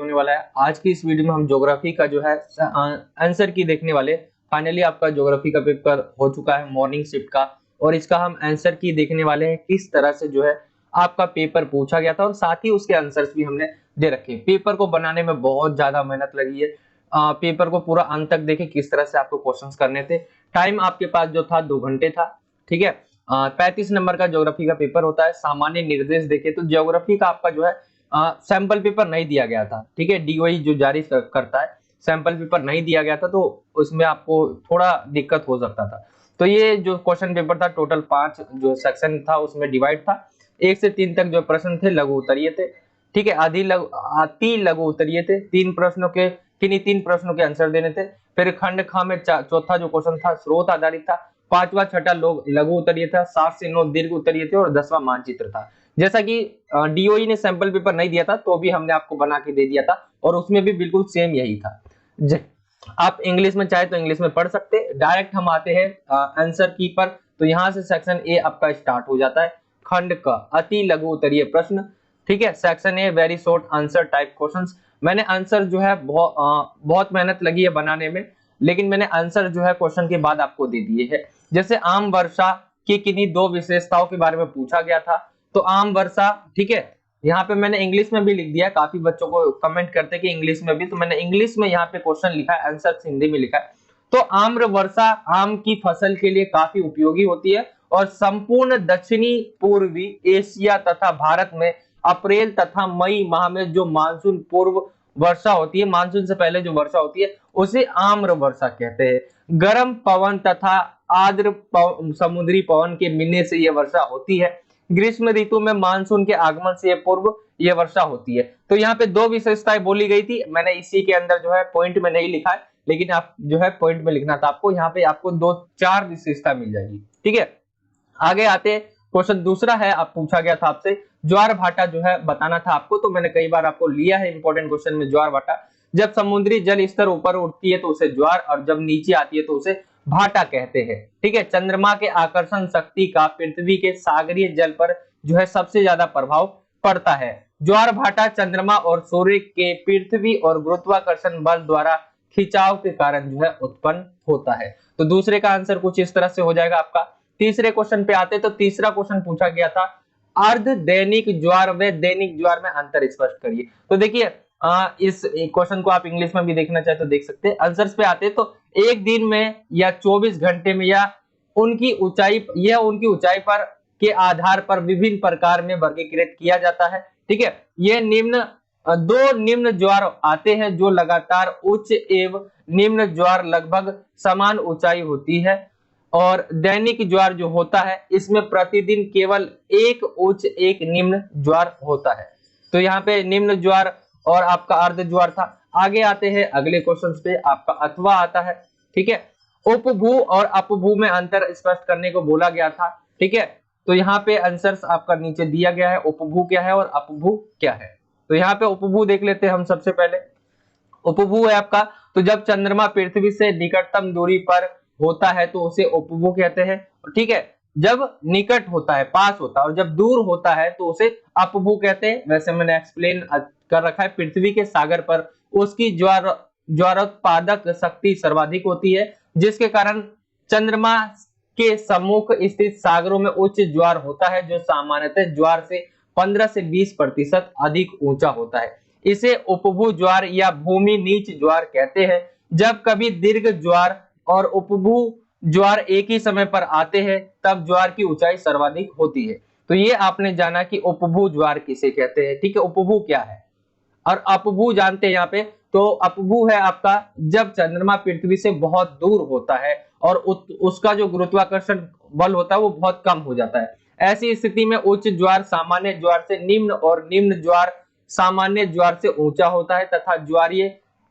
होने वाला है। आज की इस वीडियो में हम ज्योग्राफी का जो है आंसर की देखने वाले। फाइनली आपका ज्योग्राफी का पेपर हो चुका है मॉर्निंग शिफ्ट का, और इसका हम आंसर की देखने वाले हैं किस तरह से जो है आपका पेपर पूछा गया था, और साथ ही उसके आंसर्स भी हमने दे रखे। पेपर को बनाने में बहुत ज्यादा मेहनत लगी है। पेपर को पूरा अंत तक देखे किस तरह से आपको क्वेश्चंस करने थे। टाइम आपके पास जो था 2 घंटे था, ठीक है। 35 नंबर का ज्योग्राफी का पेपर होता है। सामान्य निर्देश देखे तो ज्योग्राफी का आपका जो है सैंपल पेपर नहीं दिया गया था, ठीक है। डीओई जो जारी करता है, सैंपल पेपर नहीं दिया गया था, तो उसमें आपको थोड़ा दिक्कत हो सकता था। तो ये जो क्वेश्चन पेपर था टोटल 5 जो सेक्शन था उसमें डिवाइड था। 1 से 3 तक जो प्रश्न थे लघु उत्तरीय थे, ठीक है। अति लघु उत्तरीय थे। 3 प्रश्नों के किन्हीं 3 प्रश्नों के आंसर देने थे। फिर खंड ख में चौथा जो क्वेश्चन था स्रोत आधारित था। 5वां छठा लघु उत्तरीय था। 7 से 9 दीर्घ उत्तरीय थे, और 10वां मानचित्र था। जैसा कि डीओई ने सैंपल पेपर नहीं दिया था तो भी हमने आपको बना के दे दिया था, और उसमें भी बिल्कुल सेम यही था। आप इंग्लिश में चाहे तो इंग्लिश में पढ़ सकते। डायरेक्ट हम आते हैं आंसर की पर। तो यहां से सेक्शन ए आपका स्टार्ट हो जाता है। खंड क अति लघु उत्तरीय प्रश्न, ठीक है। Section a very short answer type questions. मैंने आंसर जो है बहुत मेहनत लगी है बनाने में, लेकिन मैंने आंसर जो है क्वेश्चन के बाद आपको दे दिए है। जैसे आम वर्षा की किन्हीं 2 विशेषताओं के बारे में पूछा गया था, तो आम वर्षा, ठीक है। यहाँ पे मैंने इंग्लिश में भी लिख दिया। काफी बच्चों को कमेंट करते हैं कि इंग्लिश में भी, तो मैंने इंग्लिश में यहाँ पे क्वेश्चन लिखा है, आंसर हिंदी में लिखा है। तो आम्र वर्षा आम की फसल के लिए काफी उपयोगी होती है, और संपूर्ण दक्षिणी पूर्वी एशिया तथा भारत में अप्रैल तथा मई माह में जो मानसून पूर्व वर्षा होती है, मानसून से पहले जो वर्षा होती है, उसे आम्र वर्षा कहते हैं। गर्म पवन तथा आर्द्र समुद्री पवन के मिलने से यह वर्षा होती है। ग्रीष्म ऋतु में मानसून के आगमन से पूर्व यह वर्षा होती है। तो यहाँ पे 2 विशेषताएं बोली गई थी। मैंने इसी के अंदर जो है पॉइंट में नहीं लिखा है, लेकिन आप जो है पॉइंट में लिखना था आपको। यहाँ पे आपको 2-4 विशेषता मिल जाएगी, ठीक है। आगे आते क्वेश्चन दूसरा है, आप पूछा गया था आपसे ज्वार भाटा जो है बताना था आपको। तो मैंने कई बार आपको लिया है इंपॉर्टेंट क्वेश्चन में ज्वार भाटा। जब समुद्री जल स्तर ऊपर उठती है तो उसे ज्वार, और जब नीचे आती है तो उसे भाटा कहते हैं, ठीक है। चंद्रमा के आकर्षण शक्ति का पृथ्वी के सागरीय जल पर जो है सबसे ज्यादा प्रभाव पड़ता है। ज्वार भाटा चंद्रमा और सूर्य के पृथ्वी और गुरुत्वाकर्षण बल द्वारा खिंचाव के कारण जो है उत्पन्न होता है। तो दूसरे का आंसर कुछ इस तरह से हो जाएगा आपका। तीसरे क्वेश्चन पे आते तो तीसरा क्वेश्चन पूछा गया था अर्ध दैनिक ज्वार व दैनिक ज्वार में अंतर स्पष्ट करिए। तो देखिए इस क्वेश्चन को आप इंग्लिश में भी देखना चाहे तो देख सकते हैं। आंसर्स पे आते तो एक दिन में या 24 घंटे में या उनकी ऊंचाई पर के आधार पर विभिन्न प्रकार में वर्गीकृत किया जाता है, ठीक है। ये दो निम्न ज्वार आते हैं जो लगातार उच्च एवं निम्न ज्वार लगभग समान ऊंचाई होती है, और दैनिक ज्वार जो होता है इसमें प्रतिदिन केवल एक उच्च एक निम्न ज्वार होता है। तो यहाँ पे निम्न ज्वार और आपका अर्ध ज्वार था। आगे आते हैं अगले क्वेश्चन पे, आपका अथवा आता है, ठीक है। उपभू और अपभू में अंतर स्पष्ट करने को बोला गया था, ठीक है। तो यहाँ पे आंसर्स आपका नीचे दिया गया है, उपभू क्या है और अपभू क्या है। तो यहाँ पे उपभू देख लेते हैं हम सबसे पहले। उपभू है आपका, तो जब चंद्रमा पृथ्वी से निकटतम दूरी पर होता है तो उसे उपभू कहते हैं, ठीक है। जब निकट होता है, पास होता है, और जब दूर होता है तो उसे अपभू कहते हैं। वैसे मैंने एक्सप्लेन कर रखा है। पृथ्वी के सागर पर उसकी ज्वारोत्पादक शक्ति सर्वाधिक होती है, जिसके कारण चंद्रमा के सम्मुख स्थित सागरों में उच्च ज्वार होता है, जो सामान्यतः ज्वार से 15 से 20% अधिक ऊंचा होता है। इसे उपभू ज्वार या भूमि नीच ज्वार कहते हैं। जब कभी दीर्घ ज्वार और उपभू ज्वार एक ही समय पर आते हैं तब ज्वार की ऊंचाई सर्वाधिक होती है। तो ये आपने जाना कि उपभू ज्वार किसे कहते हैं, ठीक है। उपभू क्या है और अपभू जानते हैं यहाँ पे। तो अपभू है आपका जब चंद्रमा पृथ्वी से बहुत दूर होता है और उसका जो गुरुत्वाकर्षण बल होता है वो बहुत कम हो जाता है। ऐसी स्थिति में उच्च ज्वार सामान्य ज्वार से निम्न और निम्न ज्वार सामान्य ज्वार से ऊंचा होता है, तथा ज्वारीय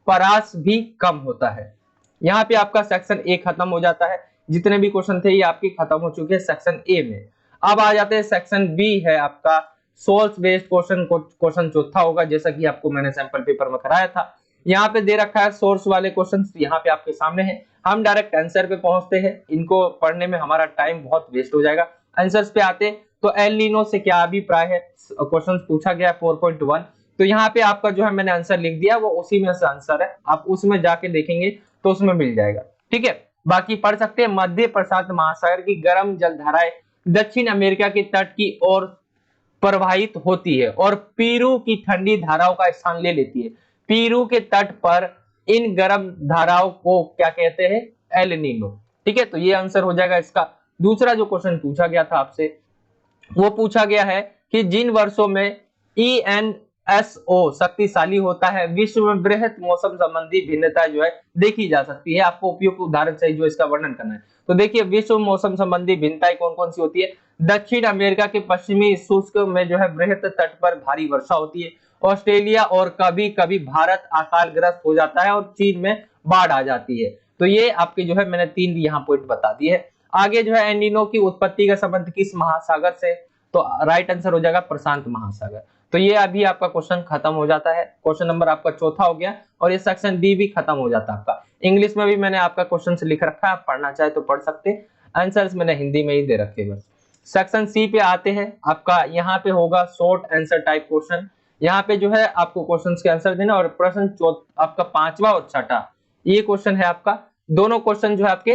परास भी कम होता है। यहाँ पे आपका सेक्शन ए खत्म हो जाता है। जितने भी क्वेश्चन थे ये आपके खत्म हो चुके हैं सेक्शन ए में। अब आ जाते हैं सेक्शन बी है आपका सोर्स बेस्ड क्वेश्चन चौथा होगा, जैसा कि आपको मैंने सैंपल पेपर में कराया था। यहाँ पे दे रखा है सोर्स वाले क्वेश्चन, यहाँ पे आपके सामने है। हम डायरेक्ट आंसर पे पहुंचते हैं, इनको पढ़ने में हमारा टाइम बहुत वेस्ट हो जाएगा। आंसर्स पे आते तो एल नीनो से क्या अभिप्राय है, क्वेश्चन पूछा गया 4.1। तो यहाँ पे आपका जो है मैंने आंसर लिख दिया, वो उसी में से आंसर है, आप उसमें जाके देखेंगे तो उसमें मिल जाएगा। ठीक है, बाकी पढ़ सकते हैं। मध्य प्रशांत महासागर की गर्म जलधाराएं दक्षिण अमेरिका के तट की ओर प्रवाहित होती है और पेरू की ठंडी धाराओं का स्थान ले लेती है। पेरू के तट पर इन गर्म धाराओं को क्या कहते हैं? El Nino. ठीक है, तो ये आंसर हो जाएगा इसका। दूसरा जो क्वेश्चन पूछा गया था आपसे, वो पूछा गया है कि जिन वर्षों में ENSO शक्तिशाली होता है, विश्व में बृहत मौसम संबंधी भिन्नता जो है देखी जा सकती है। आपको उपयुक्त उदाहरण से जो इसका वर्णन करना है। तो देखिए, विश्व मौसम संबंधी भिन्नताएं कौन कौन सी होती है? दक्षिण अमेरिका के पश्चिमी शुष्क में जो है बृहत तट पर भारी वर्षा होती है। ऑस्ट्रेलिया और कभी कभी भारत अकालग्रस्त हो जाता है और चीन में बाढ़ आ जाती है। तो ये आपके जो है मैंने 3 यहाँ पॉइंट बता दिए है। आगे जो है एल्निनो की उत्पत्ति का संबंध किस महासागर से? तो राइट आंसर हो जाएगा प्रशांत महासागर। तो ये अभी आपका क्वेश्चन खत्म हो जाता है। क्वेश्चन नंबर आपका चौथा हो गया और ये सेक्शन बी भी खत्म हो जाता है आपका। इंग्लिश में भी मैंने आपका क्वेश्चन लिख रखा है, आप पढ़ना चाहे तो पढ़ सकते हैं। आंसर्स मैंने हिंदी में ही दे रखे बस। सेक्शन सी पे आते हैं। आपका यहाँ पे होगा शॉर्ट आंसर टाइप क्वेश्चन। यहाँ पे जो है आपको क्वेश्चन के आंसर देना और प्रश्न आपका 5वां और 6ठा ये क्वेश्चन है आपका। दोनों क्वेश्चन जो है आपके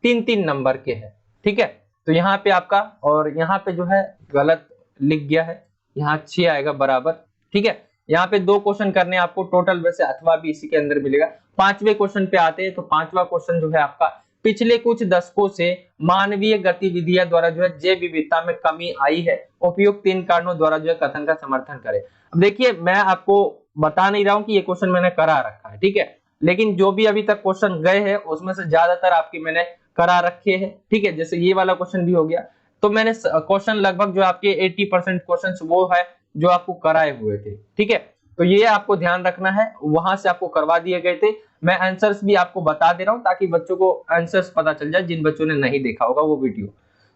3-3 नंबर के हैं। ठीक है, तो यहाँ पे आपका और यहाँ पे जो है गलत लिख गया है, यहाँ 6 आएगा बराबर। ठीक है, यहाँ पे 2 क्वेश्चन करने आपको टोटल, वैसे अथवा भी इसी के अंदर मिलेगा। 5वें क्वेश्चन पे आते हैं। तो 5वां क्वेश्चन जो है आपका, पिछले कुछ दशकों से मानवीय गतिविधियों द्वारा जो है जैव विविधता में कमी आई है, उपयुक्त 3 कारणों द्वारा जो है कथन का समर्थन करें। अब देखिए, मैं आपको बता नहीं रहा हूं कि ये क्वेश्चन मैंने करा रखा है। ठीक है, लेकिन जो भी अभी तक क्वेश्चन गए हैं उसमें से ज्यादातर आपकी मैंने करा रखे हैं। ठीक है, जैसे ये वाला क्वेश्चन भी हो गया। तो मैंने क्वेश्चन लगभग जो आपके 80% क्वेश्चंस वो है जो आपको कराए हुए थे। ठीक है, तो ये आपको ध्यान रखना है, वहां से आपको करवा दिए गए थे। मैं आंसर्स भी आपको बता दे रहा हूं ताकि बच्चों को आंसर्स पता चल जाए, जिन बच्चों ने नहीं देखा होगा वो वीडियो।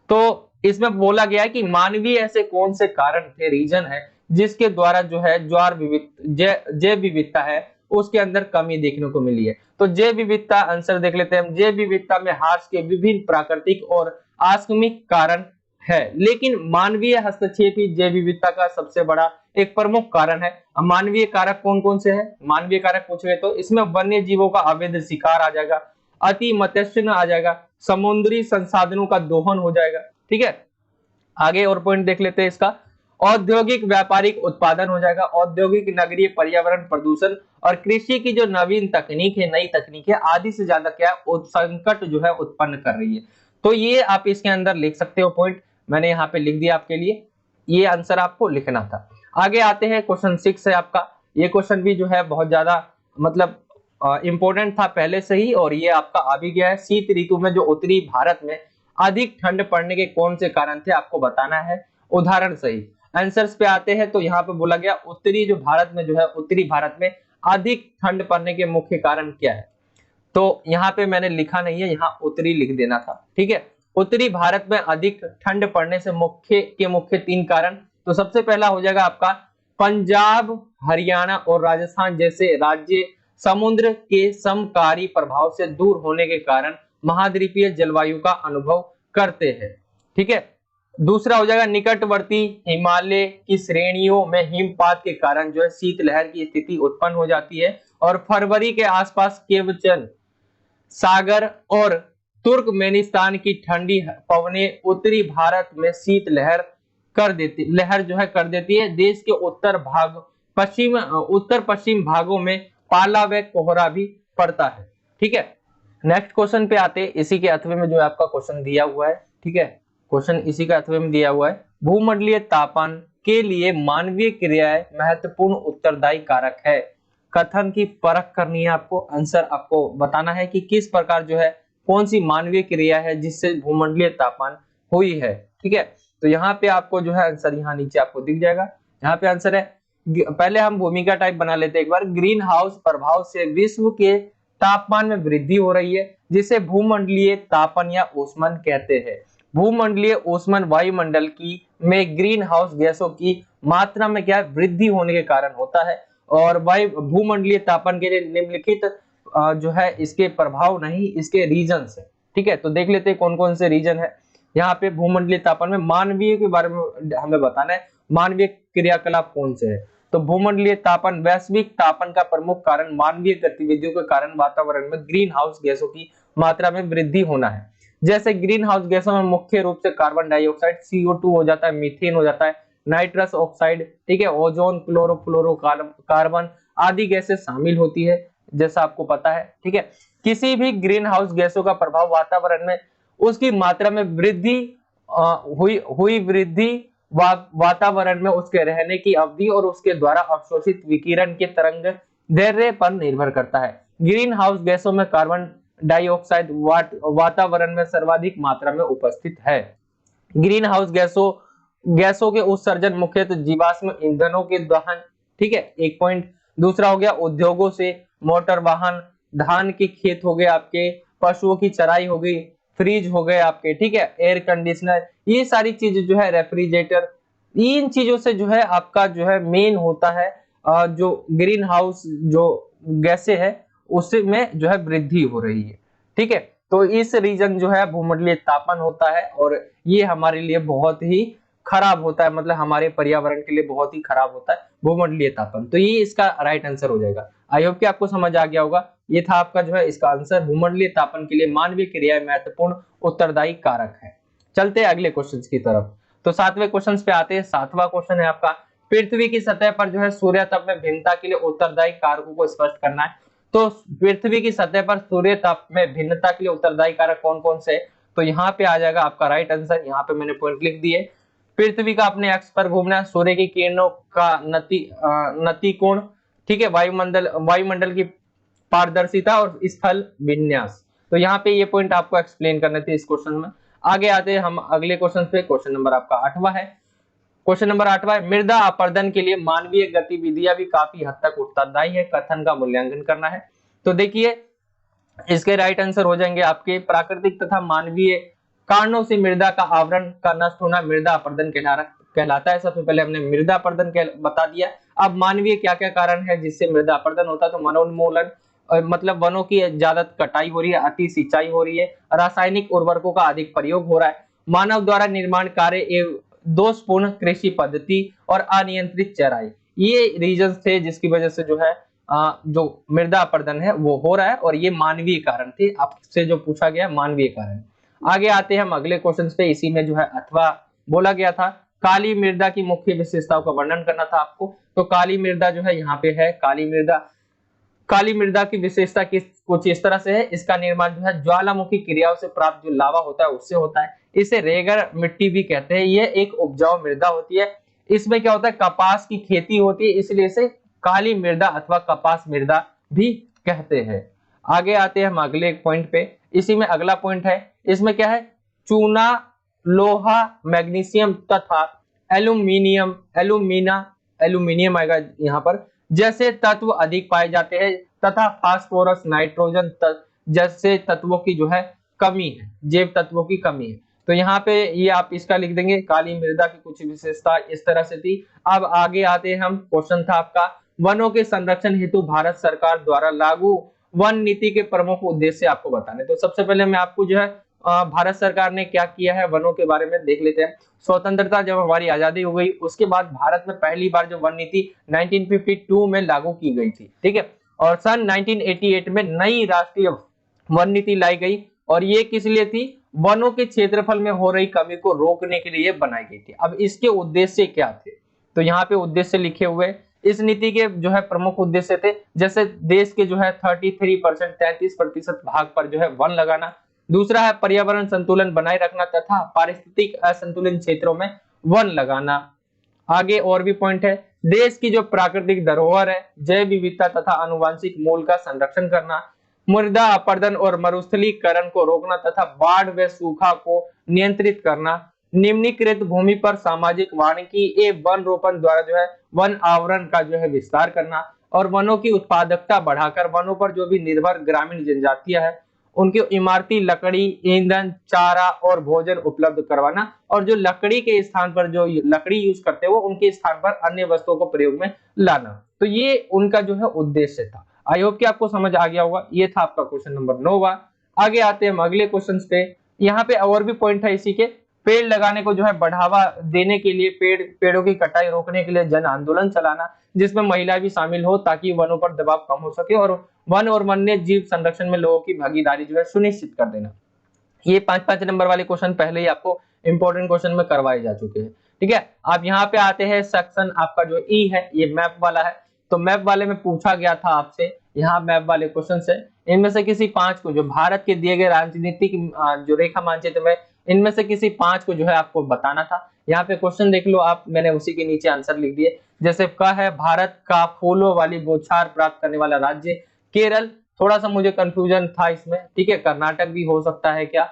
तो इसमें बोला गया है कि मानवीय ऐसे कौन से कारण थे, रीजन है, जिसके द्वारा जो है जैव विविधता है उसके अंदर कमी देखने को मिली है। तो जैव विविधता आंसर देख लेते हैं हम। जैव विविधता में हार्स के विभिन्न प्राकृतिक और आकस्मिक कारण है, लेकिन मानवीय हस्तक्षेप ही जैव विविधता का सबसे बड़ा एक प्रमुख कारण है। अब मानवीय कारक कौन कौन से हैं? मानवीय कारक पूछ रहे तो इसमें वन्य जीवों का अवैध शिकार आ जाएगा, अति मत्स्य आ जाएगा, समुद्री संसाधनों का दोहन हो जाएगा। ठीक है, आगे और पॉइंट देख लेते हैं इसका। औद्योगिक व्यापारिक उत्पादन हो जाएगा, औद्योगिक नगरीय पर्यावरण प्रदूषण और कृषि की जो नवीन तकनीक है, नई तकनीक है, आदि से ज्यादा क्या संकट जो है उत्पन्न कर रही है। तो ये आप इसके अंदर लिख सकते हो पॉइंट, मैंने यहाँ पे लिख दिया आपके लिए। ये आंसर आपको लिखना था। आगे आते हैं, क्वेश्चन 6 है आपका। ये क्वेश्चन भी जो है बहुत ज्यादा मतलब इंपॉर्टेंट था पहले से ही, और ये आपका आ भी गया है। शीत ऋतु में जो उत्तरी भारत में अधिक ठंड पड़ने के कौन से कारण थे, आपको बताना है उदाहरण सही। आंसर्स पे आते हैं। तो यहाँ पे बोला गया उत्तरी जो भारत में जो है, उत्तरी भारत में अधिक ठंड पड़ने के मुख्य कारण क्या है। तो यहाँ पे मैंने लिखा नहीं है, यहाँ उत्तरी लिख देना था। ठीक है, उत्तरी भारत में अधिक ठंड पड़ने से मुख्य 3 कारण। तो सबसे पहला हो जाएगा आपका पंजाब, हरियाणा और राजस्थान जैसे राज्य समुद्र के समकारी प्रभाव से दूर होने के कारण महाद्वीपीय जलवायु का अनुभव करते हैं। ठीक है, दूसरा हो जाएगा निकटवर्ती हिमालय की श्रेणियों में हिमपात के कारण जो है शीतलहर की स्थिति उत्पन्न हो जाती है और फरवरी के आसपास केवचन सागर और तुर्कमेनिस्तान की ठंडी पवनें उत्तरी भारत में शीतलहर कर देती है। देश के उत्तर पश्चिम भागों में पाला व कोहरा भी पड़ता है। ठीक है, नेक्स्ट क्वेश्चन पे आते हैं। इसी के अथवे में जो आपका क्वेश्चन दिया हुआ है। ठीक है, क्वेश्चन इसी का अथवे में दिया हुआ है। भूमंडलीय तापमान के लिए मानवीय क्रियाएं महत्वपूर्ण उत्तरदायी कारक है। कथन की परख करनी है आपको, आंसर आपको बताना है कि किस प्रकार जो है कौन सी मानवीय क्रिया है जिससे भूमंडलीय तापमान हुई है। ठीक है, तो यहाँ पे आपको जो है आंसर यहाँ नीचे आपको दिख जाएगा। यहाँ पे आंसर है, पहले हम भूमिका टाइप बना लेते हैं एक बार। ग्रीन हाउस प्रभाव से विश्व के तापमान में वृद्धि हो रही है, जिसे भूमंडलीय तापन या ऊष्मन कहते हैं। भूमंडलीय ऊष्मन वायुमंडल की में ग्रीन हाउस गैसों की मात्रा में क्या वृद्धि होने के कारण होता है, और भूमंडलीय तापन के लिए निम्नलिखित जो है इसके प्रभाव नहीं, इसके रीजन है। ठीक है, तो देख लेते हैं कौन कौन से रीजन है। यहाँ पे भूमंडलीय तापमान में मानवीय के बारे में हमें बताना है, मानवीय क्रियाकलाप कौन से है। तो भूमंडलीय तापन वैश्विक तापन का प्रमुख कारण मानवीय गतिविधियों के कारण वातावरण में ग्रीन हाउस गैसों की मात्रा में वृद्धि होना है। जैसे ग्रीन हाउस गैसों में मुख्य रूप से कार्बन डाइऑक्साइड, CO2 हो जाता है, मीथेन हो जाता है, नाइट्रस ऑक्साइड, ठीक है, ओजोन, क्लोरोफ्लोरोकार्बन आदि गैसें शामिल होती है, जैसा आपको पता है, ठीक है। किसी भी ग्रीन हाउस गैसों का प्रभाव वातावरण में उसकी मात्रा में वृद्धि हुई वृद्धि वातावरण में उसके रहने की अवधि और उसके द्वारा अवशोषित विकिरण के तरंग दैर्ध्य पर निर्भर करता है। ग्रीन हाउस गैसों में कार्बन डाइऑक्साइड वातावरण में सर्वाधिक मात्रा में उपस्थित है। ग्रीन हाउस गैसों के उत्सर्जन मुख्यतः जीवाश्म ईंधनों के दहन, ठीक है, एक पॉइंट। दूसरा हो गया उद्योगों से, मोटर वाहन, धान के खेत हो गए आपके, पशुओं की चराई हो गई, फ्रिज हो गए आपके, ठीक है, एयर कंडीशनर, ये सारी चीजें जो है, रेफ्रिजरेटर, इन चीजों से जो है आपका जो है मेन होता है जो ग्रीन हाउस जो गैसें है उसमें जो है वृद्धि हो रही है, ठीक है। तो इस रीजन जो है भूमंडलीय तापन होता है और ये हमारे लिए बहुत ही खराब होता है, मतलब हमारे पर्यावरण के लिए बहुत ही खराब होता है भूमंडलीय तापन। तो ये इसका राइट आंसर हो जाएगा। आई होप कि आपको समझ आ गया होगा। ये था आपका जो है इसका आंसर, भूमंडलीय तापन के लिए मानवीय क्रियाएं महत्वपूर्ण उत्तरदायी कारक है। चलते हैं अगले क्वेश्चन की तरफ। तो 7वें क्वेश्चन पे आते हैं। 7वां क्वेश्चन है आपका, पृथ्वी की सतह पर जो है सूर्य ताप में भिन्नता के लिए उत्तरदायी कारकों को स्पष्ट करना है। तो पृथ्वी की सतह पर सूर्य ताप में भिन्नता के लिए उत्तरदायी कारक कौन कौन से? तो यहाँ पे आ जाएगा आपका राइट आंसर, यहाँ पे मैंने पॉइंट लिख दिए। पृथ्वी का अपने अक्ष पर घूमना, सूर्य की किरणों का नति कोण, ठीक है, वायुमंडल की पारदर्शिता और स्थल विन्यास। तो यहाँ पे ये पॉइंट आपको एक्सप्लेन करने थे इस क्वेश्चन में। आगे आते हैं हम अगले क्वेश्चन पे। क्वेश्चन नंबर आपका 8वां है। क्वेश्चन नंबर 8वां है, मृदा अपरदन के लिए मानवीय गतिविधियां भी काफी हद तक उत्तरदायी है, कथन का मूल्यांकन करना है। तो देखिए इसके राइट आंसर हो जाएंगे आपके, प्राकृतिक तथा मानवीय कारणों से मृदा का आवरण का नष्ट होना मृदा अपरदन कहलाता है। सबसे पहले हमने मृदा अपरदन बता दिया। अब मानवीय क्या क्या कारण है जिससे मृदा अपरदन होता है? तो वनोन्मूलन, मतलब वनों की ज्यादा कटाई हो रही है, अति सिंचाई हो रही है, रासायनिक उर्वरकों का अधिक प्रयोग हो रहा है, मानव द्वारा निर्माण कार्य एवं दोषपूर्ण कृषि पद्धति और अनियंत्रित चराई, ये रीजन थे जिसकी वजह से जो है जो मृदा अपरदन है वो हो रहा है, और ये मानवीय कारण थे, आपसे जो पूछा गया मानवीय कारण। आगे आते हैं हम अगले क्वेश्चन पे। इसी में जो है अथवा बोला गया था, काली मृदा की मुख्य विशेषताओं का वर्णन करना था आपको। तो काली मृदा जो है यहाँ पे है, काली मृदा की विशेषता कुछ इस तरह से है, इसका निर्माण जो है ज्वालामुखी क्रियाओं से प्राप्त जो लावा होता है उससे होता है। इसे रेगड़ मिट्टी भी कहते हैं। यह एक उपजाऊ मृदा होती है। इसमें क्या होता है, कपास की खेती होती है, इसलिए इसे काली मृदा अथवा कपास मृदा भी कहते हैं। आगे आते हैं हम अगले पॉइंट पे। इसी में अगला पॉइंट है, इसमें क्या है, चूना, लोहा, मैग्नीशियम तथा एल्यूमिनियम आएगा यहाँ पर, जैसे तत्व अधिक पाए जाते हैं तथा फास्फोरस, नाइट्रोजन जैसे तत्वों की जो है कमी है, जैव तत्वों की कमी है। तो यहाँ पे ये आप इसका लिख देंगे, काली मृदा की कुछ विशेषता इस तरह से थी। अब आगे आते हैं हम, क्वेश्चन था आपका, वनों के संरक्षण हेतु भारत सरकार द्वारा लागू वन नीति के प्रमुख उद्देश्य आपको बताने। तो सबसे पहले मैं आपको जो है भारत सरकार ने क्या किया है वनों के बारे में देख लेते हैं। स्वतंत्रता जब हमारी आजादी हो गई उसके बाद भारत में पहली बार जो वन नीति 1952 में लागू की गई थी, ठीक है, और सन 1988 में नई राष्ट्रीय वन नीति लाई गई, और ये किस लिए थी, वनों के क्षेत्रफल में हो रही कमी को रोकने के लिए बनाई गई थी। अब इसके उद्देश्य क्या थे? तो यहाँ पे उद्देश्य लिखे हुए, इस नीति के जो है प्रमुख उद्देश्य थे, जैसे देश के जो है 33% भाग पर जो है वन लगाना। दूसरा है पर्यावरण संतुलन बनाए रखना तथा पारिस्थितिक असंतुलित क्षेत्रों में वन लगाना। आगे और भी पॉइंट है, देश की जो प्राकृतिक धरोहर है, जैव विविधता तथा आनुवंशिक मूल का संरक्षण करना, मृदा अपरदन और मरुस्थलीकरण को रोकना तथा बाढ़ व सूखा को नियंत्रित करना, निम्नीकृत भूमि पर सामाजिक वानिकी एवं वन रोपण द्वारा जो है वन आवरण का जो है विस्तार करना, और वनों की उत्पादकता बढ़ाकर वनों पर जो भी निर्भर ग्रामीण जनजातियां है उनकी इमारती लकड़ी, ईंधन, चारा और भोजन उपलब्ध करवाना, और जो लकड़ी के स्थान पर जो लकड़ी यूज करते हैं वो उनके स्थान पर अन्य वस्तुओं को प्रयोग में लाना। तो ये उनका जो है उद्देश्य था। आई होप कि आपको समझ आ गया होगा। ये था आपका क्वेश्चन नंबर 9वां। आगे आते हैं हम अगले क्वेश्चन पे। यहाँ पे और भी पॉइंट है इसी के, पेड़ लगाने को जो है बढ़ावा देने के लिए, पेड़ों की कटाई रोकने के लिए जन आंदोलन चलाना, जिसमें महिला भी शामिल हो, ताकि वनों पर दबाव कम हो सके और वन और वन्य जीव संरक्षण में लोगों की भागीदारी जो है सुनिश्चित कर देना। ये 5-5 नंबर वाले क्वेश्चन पहले ही आपको इंपॉर्टेंट क्वेश्चन में करवाए जा चुके हैं। ठीक है, आप यहाँ पे आते हैं सेक्शन आपका जो ई है, ये मैप वाला है। तो मैप वाले में पूछा गया था आपसे, यहाँ मैप वाले क्वेश्चन है, इनमें से किसी 5 को, जो भारत के दिए गए राजनीतिक जो रेखा मानचित्र में, इनमें से किसी 5 को जो है आपको बताना था। यहाँ पे क्वेश्चन देख लो आप, मैंने उसी के नीचे आंसर लिख दिए। जैसे क है भारत का फूलों वाली बौछार प्राप्त करने वाला राज्य केरल, थोड़ा सा मुझे कंफ्यूजन था इसमें। ठीक है, कर्नाटक भी हो सकता है क्या,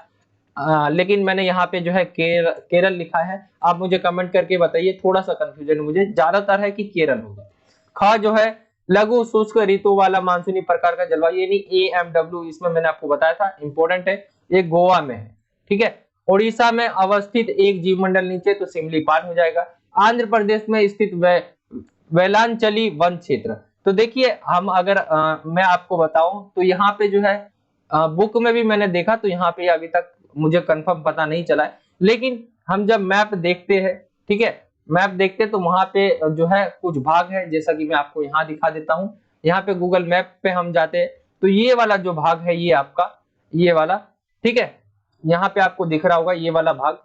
लेकिन मैंने यहाँ पे जो है केरल लिखा है। आप मुझे कमेंट करके बताइए, थोड़ा सा कंफ्यूजन मुझे ज्यादातर है कि केरल होगा। ख जो है लघु शुष्क ऋतु वाला मानसूनी प्रकार का जलवायु, यानी AMW, इसमें मैंने आपको बताया था, इंपॉर्टेंट है, ये गोवा में है। ठीक है, उड़ीसा में अवस्थित एक जीव मंडल नीचे, तो सिमलीपाल हो जाएगा। आंध्र प्रदेश में स्थित वेलांचली वन क्षेत्र, तो देखिए हम अगर मैं आपको बताऊं तो यहाँ पे जो है बुक में भी मैंने देखा, तो यहाँ पे अभी तक मुझे कंफर्म पता नहीं चला है, लेकिन हम जब मैप देखते हैं, ठीक है, मैप देखते तो वहां पे जो है कुछ भाग है, जैसा कि मैं आपको यहाँ दिखा देता हूँ। यहाँ पे गूगल मैप पे हम जाते हैं तो ये वाला जो भाग है ये आपका, ये वाला, ठीक है, यहाँ पे आपको दिख रहा होगा ये वाला भाग,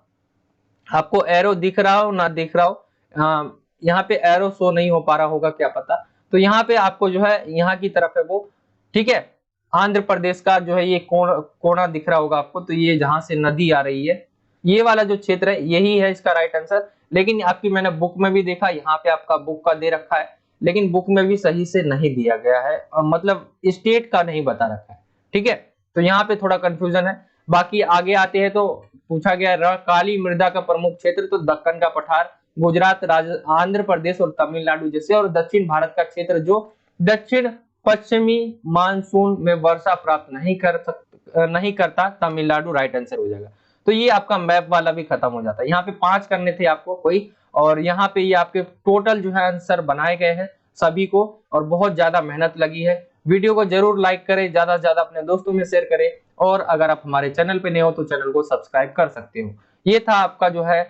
आपको एरो दिख रहा हो ना दिख रहा हो, यहाँ पे एरो शो नहीं हो पा रहा होगा क्या पता। तो यहाँ पे आपको जो है यहाँ की तरफ है वो, ठीक है, आंध्र प्रदेश का जो है ये कोना दिख रहा होगा आपको, तो ये जहां से नदी आ रही है, ये वाला जो क्षेत्र है यही है इसका राइट आंसर। लेकिन आपकी मैंने बुक में भी देखा, यहाँ पे आपका बुक का दे रखा है, लेकिन बुक में भी सही से नहीं दिया गया है, मतलब स्टेट का नहीं बता रखा है। ठीक है, तो यहाँ पे थोड़ा कंफ्यूजन है। बाकी आगे आते हैं तो पूछा गया काली मृदा का प्रमुख क्षेत्र, तो दक्कन का पठार, गुजरात, आंध्र प्रदेश और तमिलनाडु जैसे, और दक्षिण भारत का क्षेत्र जो दक्षिण पश्चिमी मानसून में वर्षा प्राप्त नहीं करता, तमिलनाडु राइट आंसर हो जाएगा। तो ये आपका मैप वाला भी खत्म हो जाता है। यहाँ पे 5 करने थे आपको कोई, और यहाँ पे ये आपके टोटल जो है आंसर बनाए गए हैं सभी को, और बहुत ज्यादा मेहनत लगी है। वीडियो को जरूर लाइक करें, ज्यादा से ज्यादा अपने दोस्तों में शेयर करें, और अगर आप हमारे चैनल पे नए हो तो चैनल को सब्सक्राइब कर सकते हो। ये था आपका जो है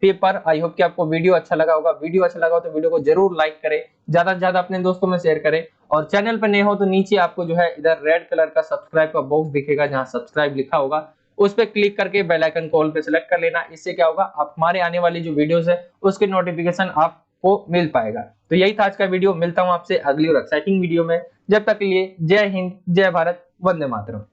पेपर। आई होप कि आपको वीडियो अच्छा लगा होगा। वीडियो अच्छा लगा हो तो वीडियो को जरूर लाइक करें, ज्यादा से ज्यादा अपने दोस्तों में शेयर करें, और चैनल पर नए हो तो नीचे आपको जो है इधर रेड कलर का सब्सक्राइब का बॉक्स दिखेगा, जहां सब्सक्राइब लिखा होगा, उस पर क्लिक करके बेल आइकन कॉल पे सिलेक्ट कर लेना। इससे क्या होगा, आप हमारे आने वाली जो वीडियोस है उसके नोटिफिकेशन आपको मिल पाएगा। तो यही था आज का वीडियो, मिलता हूं आपसे अगली और एक्साइटिंग वीडियो में। जब तक के लिए जय हिंद, जय भारत, वंदे मातरम।